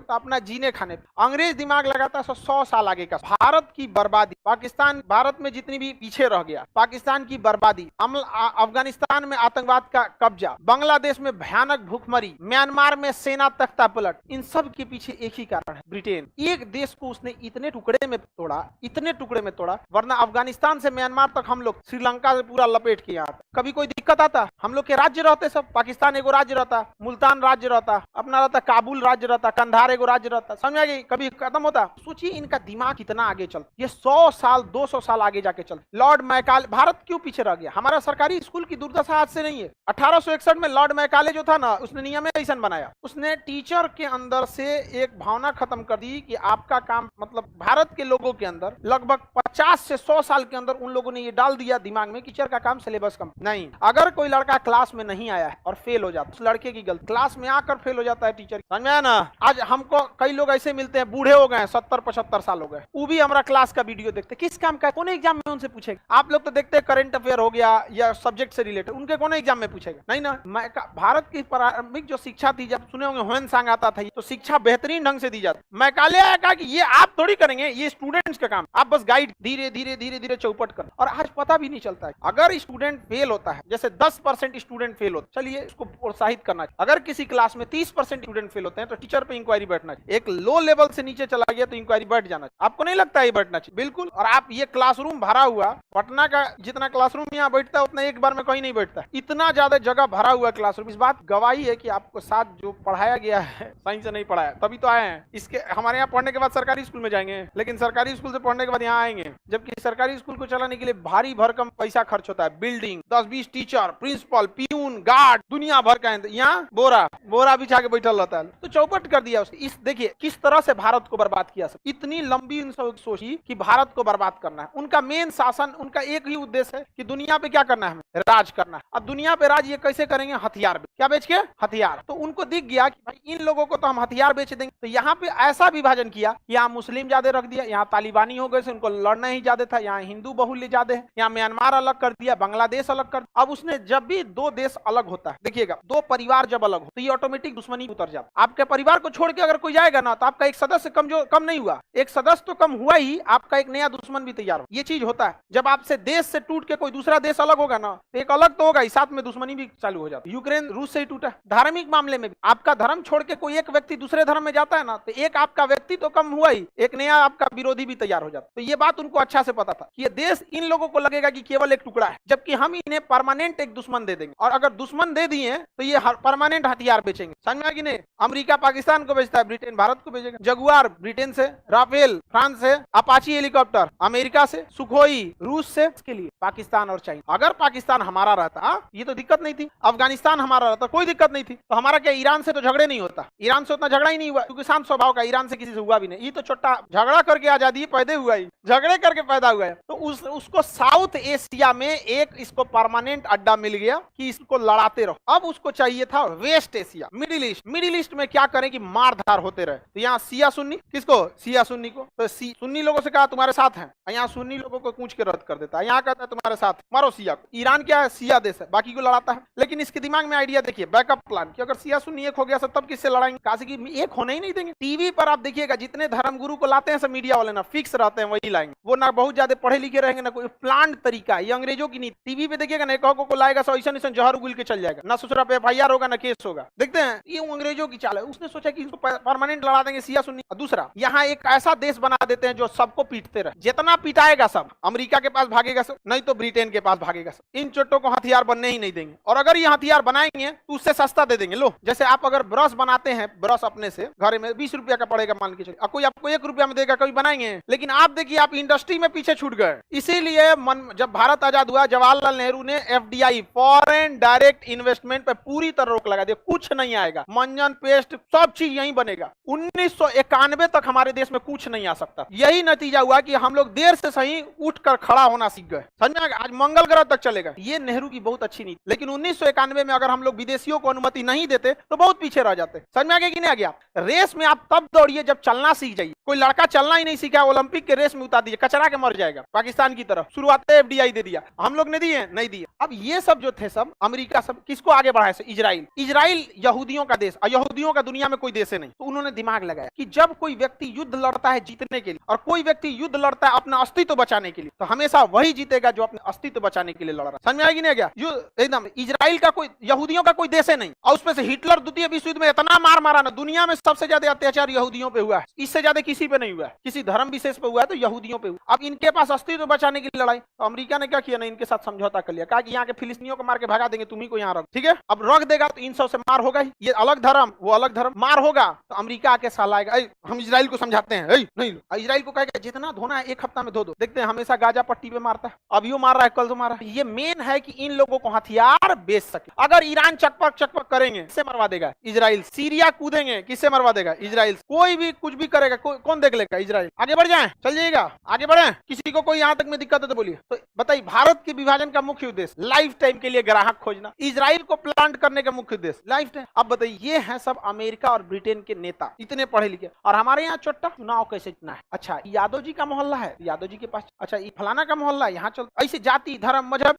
चलता अपना जीने खाने पे, अंग्रेज दिमाग लगाता 100 साल आगे का। भारत की बर्बादी, पाकिस्तान भारत में जितनी भी पीछे रह गया, पाकिस्तान की बर्बादी, अफगानिस्तान में आतंकवाद का कब्जा, बांग्लादेश में भयानक भूखमरी, म्यांमार में सेना तख्ता पलट, इन सब के पीछे एक ही कारण है, ब्रिटेन। एक देश को उसने इतने टुकड़े में तोड़ा, इतने टुकड़े में तोड़ा, वरना अफगानिस्तान से म्यांमार तक हम लोग श्रीलंका से पूरा लपेट के आता, कभी कोई दिक्कत आता? हम लोग के राज्य रहते सब, पाकिस्तान एगो राज्य रहता, मुल्तान राज्य रहता, अपना रहता काबुल राज्य रहता, कंधार एगो राज्य रहता, समझ गई? कभी खत्म होता? सोचिए इनका दिमाग कितना आगे चलता, ये 100 साल 200 साल आगे जाके चलता। लॉर्ड मैकाले, भारत क्यों पीछे रह गया? हमारा सरकारी स्कूल की दुर्दशा आज से नहीं है। 1861 में लॉर्ड मैकाले जो था ना, उसने नियम ऐसा बनाया, उसने टीचर के अंदर से एक भावना खत्म कर दी कि आपका काम, मतलब भारत के लोगों के अंदर लगभग 50 से 100 साल के अंदर उन लोगों ने ये डाल दिया दिमाग में, टीचर का काम सिलेबस कम नहीं। अगर कोई लड़का क्लास में नहीं आया है और फेल हो जाता, उस लड़के की गलती, क्लास में आकर फेल हो जाता है टीचर, समझ में आया ना? आज हमको कई लोग ऐसे मिलते हैं, बूढ़े हो गए, 70-75 साल हो गए, वो भी हमारा क्लास का वीडियो देखते, किस काम का, कौन एग्जाम में उनसे पूछेगा? आप लोग तो देखते हैं करंट अफेयर हो गया या सब्जेक्ट से रिलेटेड, उनके कौन एग्जाम में पूछेगा? नहीं ना। भारत की प्रारंभिक जो शिक्षा थी, जब सुने होंगे ह्वेन सांग आता था, तो शिक्षा बेहतरीन ढंग से दी जाती। मैकाले आया कहा कि ये आप थोड़ी करेंगे, ये स्टूडेंट्स का काम, आप बस गाइड धीरे धीरे धीरे धीरे चौपट कर। और आज पता भी नहीं चलता है, अगर स्टूडेंट फेल होता है, जैसे 10% स्टूडेंट फेल होता, चलिए इसको प्रोत्साहित करना चाहिए। अगर किसी क्लास में 30% स्टूडेंट फेल होते हैं तो टीचर पे इंक्वायरी बैठना चाहिए। एक लो लेवल से नीचे चला गया तो इंक्वायरी बैठ जाना चाहिए। आपको नहीं लगता है बैठना चाहिए? बिल्कुल। और आप ये क्लासरूम भरा हुआ, पटना का जितना क्लासरूम यहाँ बैठता है उतना एक बार में कहीं नहीं बैठता, इतना ज्यादा जगह भरा हुआ क्लासरूम। इस बात गवाही है कि आपको साथ जो पढ़ाया गया है सही से नहीं पढ़ाया, तभी तो आए हैं। इसके हमारे यहाँ पढ़ने के बाद सरकारी स्कूल में जाएंगे, लेकिन सरकारी स्कूल से पढ़ने के बाद यहाँ आएंगे, जबकि सरकारी स्कूल को चलाने के लिए भारी भरकम पैसा खर्च होता है, building, 10-20 teacher, principal, peon, guard, दुनिया भर का। यहाँ बोरा बिछा के बैठल रहता है, तो चौपट कर दिया उसने। इस देखिए किस तरह से भारत को बर्बाद किया। सब इतनी लंबी सोची कि भारत को बर्बाद करना है। उनका मेन शासन, उनका एक ही उद्देश्य है कि दुनिया पे क्या करना है, हमें राज करना है। अब दुनिया पे राज ये कैसे करेंगे? हथियार, क्या बेच के? हथियार। तो उनको दिख गया कि भाई इन लोगों को तो हम हथियार बेच देंगे, तो यहाँ पे ऐसा विभाजन किया, यहाँ मुस्लिम ज्यादा रख दिया, यहाँ तालिबानी हो गए, उनको लड़ना ही ज्यादा था, यहाँ हिंदू बहुल्य ज्यादा है, यहाँ म्यांमार अलग कर दिया, बांग्लादेश अलग कर। अब उसने जब भी दो देश अलग होता है, देखिएगा दो परिवार जब अलग हो तो ये ऑटोमेटिक दुश्मनी उतर जाता। आपके परिवार को छोड़ के अगर कोई जाएगा ना, तो आपका एक सदस्य कम नहीं हुआ, एक सदस्य तो कम हुआ ही, आपका एक नया दुश्मन भी तैयार हो। ये चीज होता है जब आपसे देश से टूट के कोई दूसरा देश अलग होगा ना, तो एक अलग तो होगा ही, साथ में दुश्मनी भी चालू हो जाती है। यूक्रेन रूस से ही टूटा। धार्मिक मामले में भी आपका धर्म छोड़ के कोई एक व्यक्ति दूसरे धर्म में जाता है ना, तो एक आपका व्यक्ति तो कम हुआ ही, एक नया आपका विरोधी भी तैयार हो जाता। तो ये बात उनको अच्छा से पता था कि ये देश इन लोगों को लगेगा कि केवल एक टुकड़ा है, जबकि हम इन्हें परमानेंट एक दुश्मन दे देंगे। और अगर दुश्मन दे दिए तो ये परमानेंट हथियार बेचेंगे। समझ में आ कि नहीं? अमेरिका पाकिस्तान को बेचता है, ब्रिटेन भारत को बेचेगा। जगुआर ब्रिटेन से, राफेल फ्रांस से, अपाची हेलीकॉप्टर अमेरिका से, सुखोई रूस से, इसके लिए पाकिस्तान और चाइना। अगर पाकिस्तान हमारा रहता ये तो दिक्कत नहीं थी, अफगानिस्तान हमारा रहता कोई दिक्कत नहीं थी। तो हमारा क्या ईरान से तो झगड़े नहीं होता, ईरान से उतना झगड़ा ही नहीं हुआ, क्योंकि शांत स्वभाव का, ईरान से किसी से हुआ भी नहीं। ये तो छोटा झगड़ा करके आजादी पैदा हुआ ही, झगड़े करके पैदा हुआ है। तो उसको साउथ एशिया में एक इसको परमानेंट अड्डा मिल गया कि इसको लड़ाते रहो। अब उसको चाहिए था वेस्ट एशिया, मिडिल ईस्ट में क्या करें कि मारधार होते रहे। तो यहाँ सिया सुन्नी, किसको? सिया सुन्नी को। तो सुन्नी लोगों से कहा तुम्हारे साथ हैं, यहाँ सुन्नी लोगों को कूच के रद्द कर देता है, यहाँ कहता है तुम्हारे साथ, मारो सिया को। ईरान क्या है? सिया देश है, बाकी को लड़ाता है। लेकिन इसके दिमाग में आइडिया देखिए, बैकअप प्लान कि अगर सिया सुन्नी एक हो गया तब किससे लड़ाएंगे? काशी की एक होने ही नहीं देंगे। टीवी पर आप देखिएगा जितने धर्मगुरु को लाते हैं सब मीडिया वाले ना फिक्स रहते हैं, वही लाएंगे। वो ना बहुत ज्यादा पढ़े लिखे रहेंगे, ना कोई प्लान तरीका। ये अंग्रेजों की नीति। टीवी पे देखिएगा ना, को लाएगा सो ऐसा जहर उगल के चल जाएगा, ना ससुरा पे FIR होगा ना केस होगा। देखते हैं ये अंग्रेजों की चाल है। उसने सोचा कि इसको परमानेंट लड़ा देंगे सिया सुन्नी। दूसरा, यहाँ एक ऐसा देश बना देते हैं जो सबको पीटते रहे, जितना पिटाएगा सब अमेरिका के पास भागेगा सब, नहीं तो ब्रिटेन के पास भागेगा सब। इन चोटों को हथियार बनने ही नहीं देंगे, और अगर ये हथियार बनाएंगे तो उससे सस्ता दे देंगे। लो, जैसे आप अगर ब्रश बनाते हैं, ब्रश अपने से घर में 20 रुपया का पड़ेगा मान के चलिए, कोई आपको 1 रुपया में देगा, कभी बनाएंगे। लेकिन आप देखिए आप इंडस्ट्री में पीछे छूट गए। इसीलिए जब भारत आजाद हुआ, जवाहरलाल नेहरू ने FDI फॉरेन डायरेक्ट इन्वेस्टमेंट पे पूरी तरह रोक लगा दिया। कुछ नहीं आएगा, मंजन पेस्ट सब चीज यहीं बनेगा। 1991 तक हमारे देश में कुछ नहीं आ सकता। यही नतीजा हुआ कि हम लोग देर से सही उठकर खड़ा होना सीख गए। समझ में? आज मंगल ग्रह तक चलेगा। ये नेहरू की बहुत अच्छी नीति। लेकिन 1991 में अगर हम लोग विदेशियों को अनुमति नहीं देते तो बहुत पीछे रह जाते। समझ में आ गया कि नहीं आ गया? रेस में आप तब दौड़िए जब चलना सीख जाइए। कोई लड़का चलना ही नहीं सीखा, ओलंपिक के रेस में उतार दीजिए, कचरा के मर जाएगा। पाकिस्तान की तरफ शुरुआत FDI दे दिया, हम लोग ने दिए नहीं दिए। अब ये सब जो थे सब अमेरिका अमेरिका सब किसको आगे बढ़ाया? इजराइल। इजराइल यहूदियों का देश, और यहूदियों का दुनिया में कोई देश नहीं। तो उन्होंने दिमाग लगाया कि जब कोई व्यक्ति युद्ध लड़ता है जीतने के लिए, और कोई व्यक्ति युद्ध लड़ता है अपना अस्तित्व बचाने के लिए, तो हमेशा वही जीतेगा जो अपने अस्तित्व बचाने के लिए लड़ रहा है। समझ में आएगी नहीं क्या? एकदम इजराइल का कोई, यहूदियों का कोई देश है नहीं। और उसमें से हिटलर द्वितीय विश्व युद्ध में इतना मार मारा ना, दुनिया में सबसे ज्यादा अत्याचार यहूदियों पे हुआ है, इससे ज्यादा किसी पे नहीं हुआ है। किसी धर्म विशेष पे हुआ है तो यहूदियों पे हुआ। अब इनके पास अस्तित्व बचाने की लड़ाई, तो अमेरिका ने क्या किया ना, इनके साथ समझौता कर लिया, कहा कि यहाँ के फिलिस्तीनियों को मार के भगा देंगे, तुम्ही को यहाँ रख, ठीक है। अब रख देगा तो इन सब से मार होगा ही, ये अलग धर्म वो अलग धर्म, मार होगा तो अमेरिका आके साल आएगा, हम इजराइल को समझाते हैं, नहीं इजराइल को कहेगा जितना धोना है एक हफ्ता में धो दो। देखते हैं हमेशा गाजा पट्टी पे मारता है, अभियो मार रहा है, कल तो मारा। ये मेन है कि इन लोगों को हथियार बेच सके। अगर ईरान चकपक चकपक करेंगे, किससे मरवा देगा? इजराइल। सीरिया कूदेंगे, किससे मरवा देगा? इजराइल। कोई भी कुछ भी करेगा, कौन देख लेगा? इजराइल। आगे बढ़ जाए, चल जाइएगा, आगे बढ़े। किसी को कोई यहाँ तक में दिक्कत है तो बोलिए। तो बताइए, भारत के विभाजन का मुख्य उद्देश्य लाइफ टाइम के लिए ग्राहक खोजना, इजराइल को प्लांट करने का मुख्य उद्देश्य लाइफ टाइम। अब बताइए, ये है सब अमेरिका और ब्रिटेन के नेता, इतने पढ़े लिखे, और हमारे यहाँ चोट्टा चुनाव कैसे जितना है। अच्छा, यादव जी का मोहल्ला है, यादव जी के पास, अच्छा ये फलाना का मोहल्ला है, यहाँ चल। ऐसे जाति धर्म मजहब